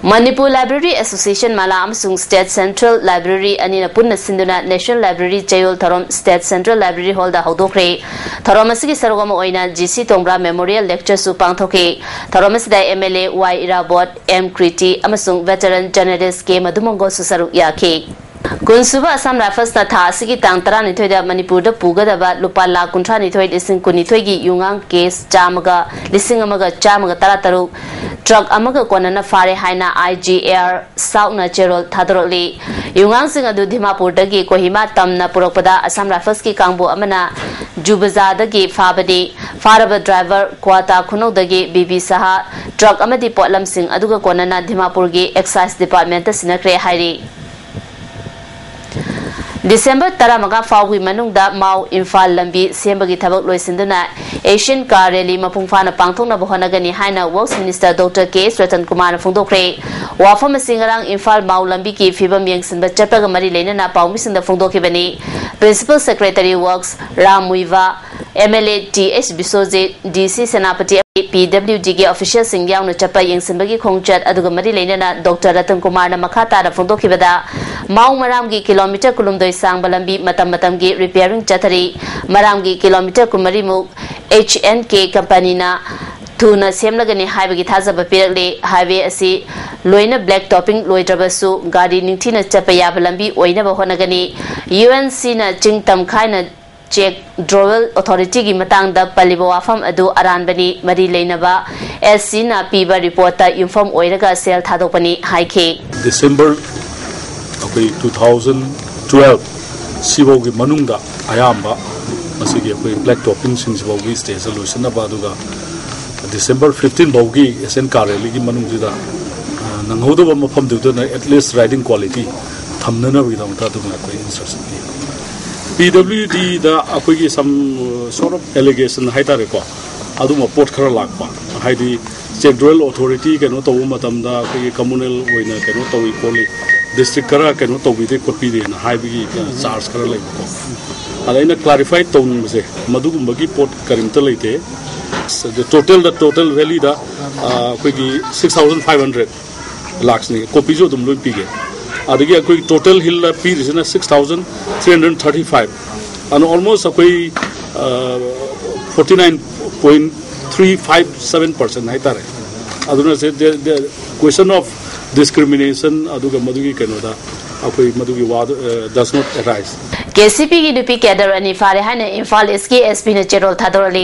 Manipur Library Association Mala amsung State Central Library anina punna sinduna National Library Chayol Tharom State Central Library Hall da hodokre Tharom asigi sarogama oina GC Tongbra Memorial Lecture su pangthoke Tharom asida MLA Y Irabot M Kriti amasung Veteran Journalist K Madumongo su saruk yake Kunsuba Assam Rifles na tha asigi tang 12 da Manipur da pugadaba lupa lakh 32 lising 12 gi yungang case chamaga lising amaga chamaga tarataru truck amaga konana fare haina IGR South Natural Thadroli yungang sing adu Dimapur dagi Kohima tamna purakpada Assam Rifles ki kangbo amana Jubaza dagi fabadi faraba driver kwata khuno dagi BB Saha truck amadi potlam sing aduga konana Dimapur gi excise department sinakre hairi December Taramaga Fawi Manungda Mau IMPHAL Lambi Sembagi Tabak Loisinduna Asian Car Rally Mapungfana Pangtona Bohanagani Haina Works Minister Dr. K. Sratan Kumar Fundokre Wafama Singarang IMPHAL Mau Lambi Ki Fibam Yang Sinba Chapaga Mari Lena Paumis in the Fundoki Bani Principal Secretary Works Ram Muiva MLA TH Bisoze DC Senapati PWG official Singyang Chapa Yang Simbagi Kongchat Adugamari Lena Dr. Ratan Kumar Makata Fundoki Bada Mau Maramgi kilometer Kulumdoi Sang Balambi Matamgi repairing Chatari Maramgi kilometer Kumarimu HNK Company na Tuna Semlagani Highway Taza Bapirle Highway Asi Loina Black Topping Loitrabasu Gadi Nintina Chapaya Balambi Oina Bahonagani UNC na Chingtam Kaina Check Drawal Authority gi matang da palibo afam adu aran bani mari leinaba SC na piba reporter inform oiraga sel thadopani haike December 2012 sibogi manungda ayamba masigi akoi black topping sing sibogi stage solution na baduga December 15 bogi SN Kareli gi manungda nanghodo ba mafam du na at least riding quality thamna na bi damta du na koi instruction PWD da akoi some sort of allegation haitare ko aduma port khara lakpa haidi check drill authority kano to matamda akoi communal oina kano to ikoli district kara kano to bide copy de na haibi charge kara lai ko alaina clarify tone mase madugumba gi port karimta leite the total value da akoi 6500 lakhs ni copy jo dum loi pige adigi akoi total hill p is 6335 and almost akoi 49.357% haitare aduna say the question of discrimination aduga madugi kenoda akoi madugi wad does not arise KCP gi dupi cadre ani fare haina IMPHAL SK SP na cherol thadorali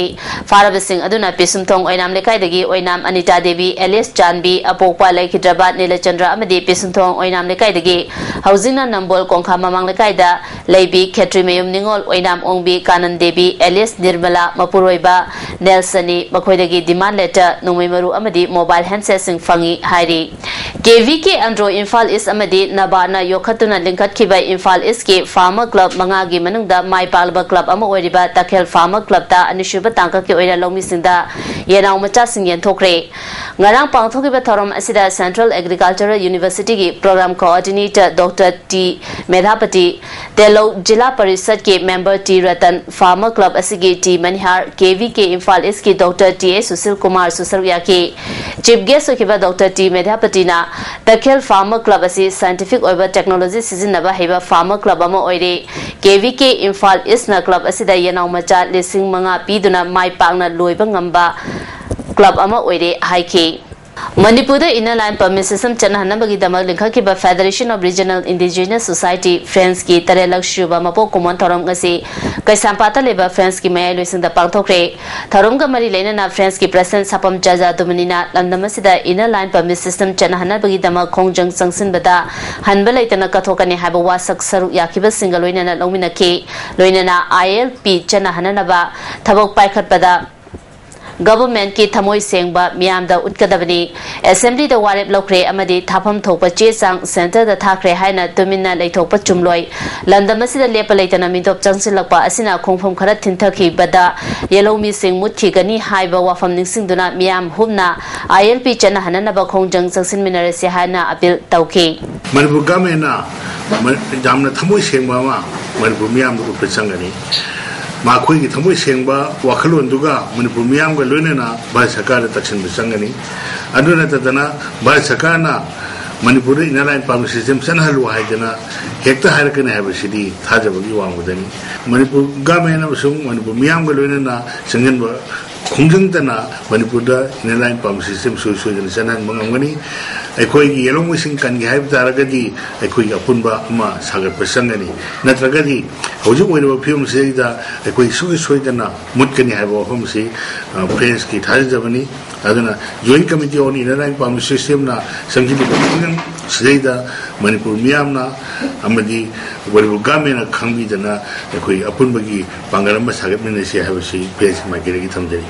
farab sing aduna pisum thong oinam lekai dagi oinam Anita Devi Alias Chanbi apokpa laikhidrabat Nilachandra amadi pisum thong oinam lekai dagi housing na nambol kongkha mamang lekai da leibi khetri mayum ningol oinam ongbi Kanan Devi Alias Nirmala Mapuroiba Nelsani makhoi dagi demand letter nungmaimaru amadi mobile handset sing fangi hairi KVK Andro IMPHAL is amadi nabana yokhatuna lingkat khibai IMPHAL SK Farmer Club Mangagi Manungda Mai Palba Club Ama Oriba Takhel Farmer Club da Anishuba Tangka ki oira lomi singda Yenau Macha Singyen Thokre Ngarang Pangthokiba Thorom Asida Central Agricultural University ki Program Coordinator Dr. T Medhapati Telo Jila Parishad ke Member T Ratan Farmer Club Asigi T Manihar KVK IMPHAL SK Dr. T A Susil Kumar Susarya ke Chief Guest Okiba Dr. T Medhapati na Takhel Farmer Club Asi Scientific Over Technology Sizinaba Heba Farmer Club Ama Oire KVK IMPHAL Isna Club Asida Yenau Macha Lising Manga Piduna Mai Pangna Loiba Ngamba Club Ama Oire Haike Manipur inner line permit system Chanhanabagi Damak Linkakiba Federation of Regional Indigenous Society Friends ki Tarelak Shuba Mapo Kumon Thorom Gasi Kaisampata Leba Friends ki Maya Luisin the Pangtokre Thorom Gamari Lena Friends ki President Sapam Jaja Dominina Landamasida inner line permit system Chanhanabagi Damak Kongjang Sangsin Bada Hanbalaitana Katokani Habawa Saksaru Yakiba Single Loinana Lomina K Loinana ILP Chanahanaba Tabok Paikat Bada Government ki thamoi sengba miyamda utkadabani assembly da warep lokre amadi thapam thokpa che sang center da thakre haina domina leithokpa chumloi landamasida lepa leitana midop changsilakpa asina khongphom khara thinthaki bada yelomi sing muthi gani haiba wafam ningsingduna miyam humna ILP chana hanana ba khongjang changsin minarase haina appeal tauke Manipur gamena jamna thamoi sengba ma Manipur miyam da upachangani Makui ki thamoi sengba wakhalon duga Manipur miyam ga loinena Bharat Sarkar da taksin bachangani aduna tadana Bharat Sarkar na Manipur in a line public system, Sanhalu Haidana, Hector Harakan have a city, Tajabagi one with any. Manipur Gamen of Sung, Manipur Miangaluna, Sangan Kunjantana, Manipur in a line public system, Social and Sanan Mangani, a quick yellow wishing can have Taragadi, a quick Apunba, Ma, Saga Persangani, Natragadi, how you went over Pum say that a quick Suiswedana, Mutkani have a home say, Prince Kit Hazavani. Adana joint committee on inner public system na Sanjib Sreda Manipur Miamna Amadi Gamen Kangi Dana Apunbagi Pangarama Sagamanasia have a sea place in my Giritamdari.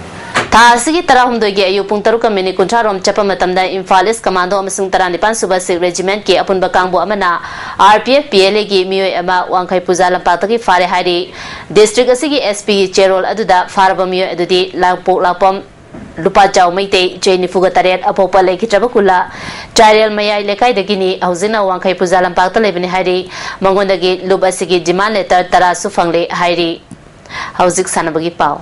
Tasigi Tarahumdogi, you Puntaruka Mini Kuntarum Chapamatamda Imphalis Commando Amasung Taranipan Subasi Regiment Ki Apun Bakambu Amana RPF PLG Mio Emma Wankai Puzala Pataki Fare Hari District Asigi SP Cherol Aduda Farabamio Edudi Lapo Lapom Lupa Chow Maite Jane Fugataret Apopa Lake Trabakula Trial Maya Lekai the Guinea Hausina Wankai Puzalam Pata Levin Hari Mongondagi Lubasigi Demand Letter Tarasu Fangle Hari Hauzik Sanabagi Pau.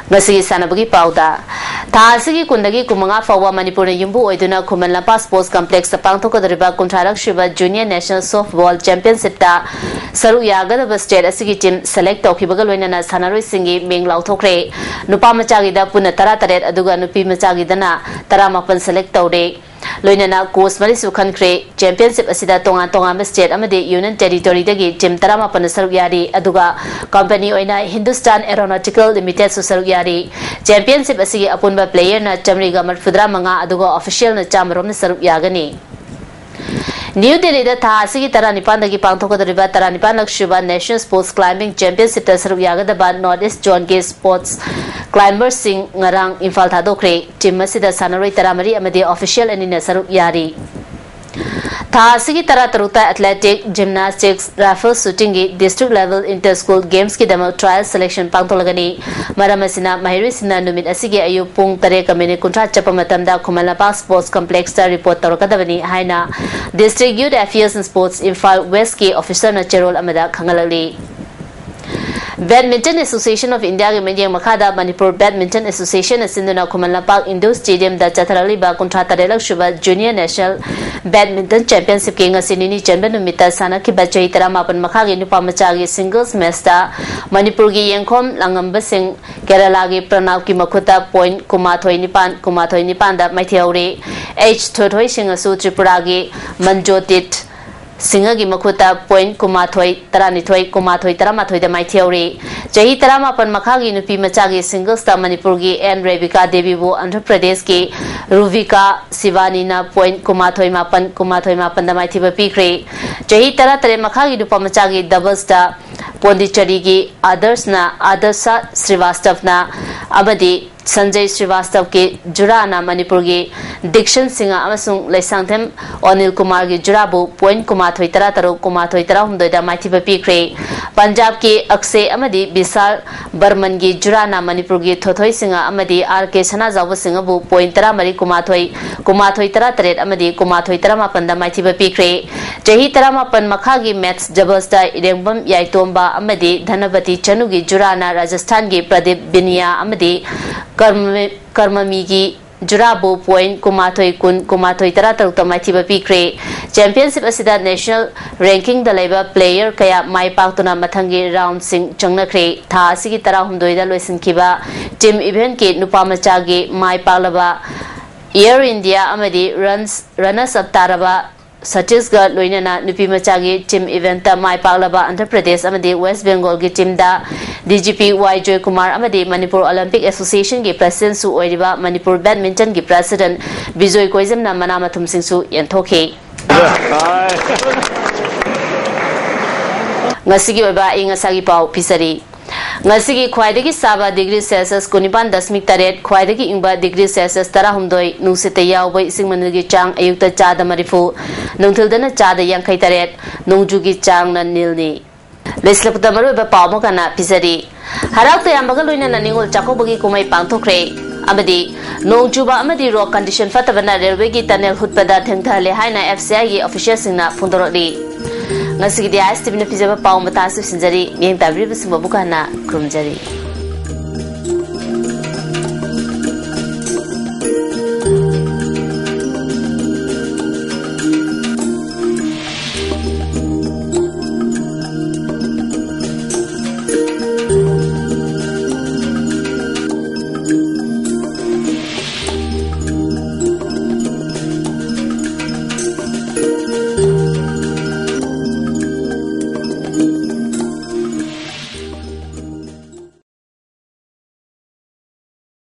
Ngasi sanabagi pauda Tasigi Kundagi Kumanga Fawa Manipur Yumbu Oiduna Kumanlapa Sports Complex Pangtoko the Riba Kuntarak Shiva Junior National Softball Championship Ta Saru Yaga the State Asigi team select Okibagalwena Sanari Singi Ming Lautokre Nupa Machagida Punatara Taret Aduga Nupi Machagidana Taramapan Select Tode Loinana Coast Marisu Country Championship Asida Tonga Tonga State Amade Union Territory Dagi Jim Tarama Panasaryari Aduga Company Oina Hindustan Aeronautical Limited Susaryari Championship Asigi Apunba player na Chamriga Marfudra Manga Aduga official na Chamrom Sarubyagani New Delhi the Tasigi Taranipandagi Pangtoko the River Taranipan Shiva National Sports Climbing Championship Tasarubyaga the Band Northeast John Gay Sports Climbers Sing Ngarang IMPHAL Thadokre Team Masida Sanari Taramari Amadi official and in Sarubyari Tasigi Tarataruta Athletic Gymnastics Raffle Shooting District Level Inter-School Games Ki Demo Trial Selection Pangtolagani Maramasina Mahirisina Numit Asigi Ayu Pung Tareka Mini Kuntra Chapamatamda Kumalapa Sports Complex Ta Report Tarokadavani Haina District Youth Affairs and Sports IMPHAL West Ki Officer Nacherol Amada Kangalali Badminton Association of India Mediang Makada Manipur Badminton Association Asinduna Kumalapa Indo Stadium da Chatarali Ba Kuntrata Relak Shiva Junior National Badminton Championship King Asinini Champion Sana Kibachai Taramapan Makagi Nupamachagi Singles Mesta Manipurgi Yankom Langamba Singh Keralagi Pranav Kimakuta Point Kumathoi Nipan da Maithiauri H Thotoi Singasu Tripuragi Manjotit Singagi Makuta Point Kumathoi Taranithoi Kumathoi Taramathoi the Maithiauri Jahi Taramapan Makagi Nupi Machagi Singles ta Manipurgi and Rebecca Devibu Andhra Pradesh ki Ruvika Sivanina Point Kumathoi Mapan da Maithiba Pikre Jahi Taratare Makagi Nupa Machagi doubles ta Pondicherry ki Adarsa Srivastav Abadi Sanjay Srivastav ke Jurana Manipurgi Dikshan Singha Amasung Laisangthem Anil Kumar ki Jurabu Point Kumathoi Tarataro Kumathoi Tarahumdoi da Maithiba Pikre Punjab ki Akshay Amadi Bisal Barman ki Jurana Manipurgi Thothoi Singha Amadi RK Sanazawa Singhabu Point Taramari Kumathoi Taratret Amadi Kumathoi Taramapan da Maithiba Pikre Jahi Taramapan Makhagi Maths Doubles da Irengbam Yaitomba Amadi Dhanabati Chanugi Jurana Rajasthan ki Pradeep Binia Amadi Karmamigi Jurabu Point Kumathoi Tarataruk Maithiba Pikre Championship Asida National Ranking the Labor Player Kaya Mai Paktuna Mathangi Round Sing Changnakre Tha Asigi Tarahumdoi da Loisinkiba Team Event ki Nupamachagi Mai Paklaba Air India Amadi Runners Up Taraba Chhattisgarh Loinana Nupi Machagi Team Event ta Mai Paklaba Andhra Pradesh Amadi West Bengal ki team da DGP Y Joy Kumar Amadi Manipur Olympic Association ki President Su Oiriba Manipur Badminton ki President Bijoy Koizam na Manamathum Singh Su Yanthoke Ngasigi Oiba Ingasagi Pau Pisari Ngasigi Khwaidagi Saba degree Celsius Kunipan Dasmik Taret Khwaidagi Ingba degree Celsius Tarahumdoi Nungsita Yawba Isingmanagi Chang Ayukta Chada Marifu Nungthildana Chada Yankai Taret Nungjugi Chang na Nilni Leslapta Maruba Pamokana Pisari Harakta Yambaga Luina Ningol Chakobagi Kumai Pangtokre Amadi Nongjuba Amadi rock condition Fatabana Railway Tunnel Hutpada Thengthale Haina FCI officials in Fundoroli ngasi di ISTV na pijaba pau mata su sinjari mieng tabri bu sumba bukana krumjari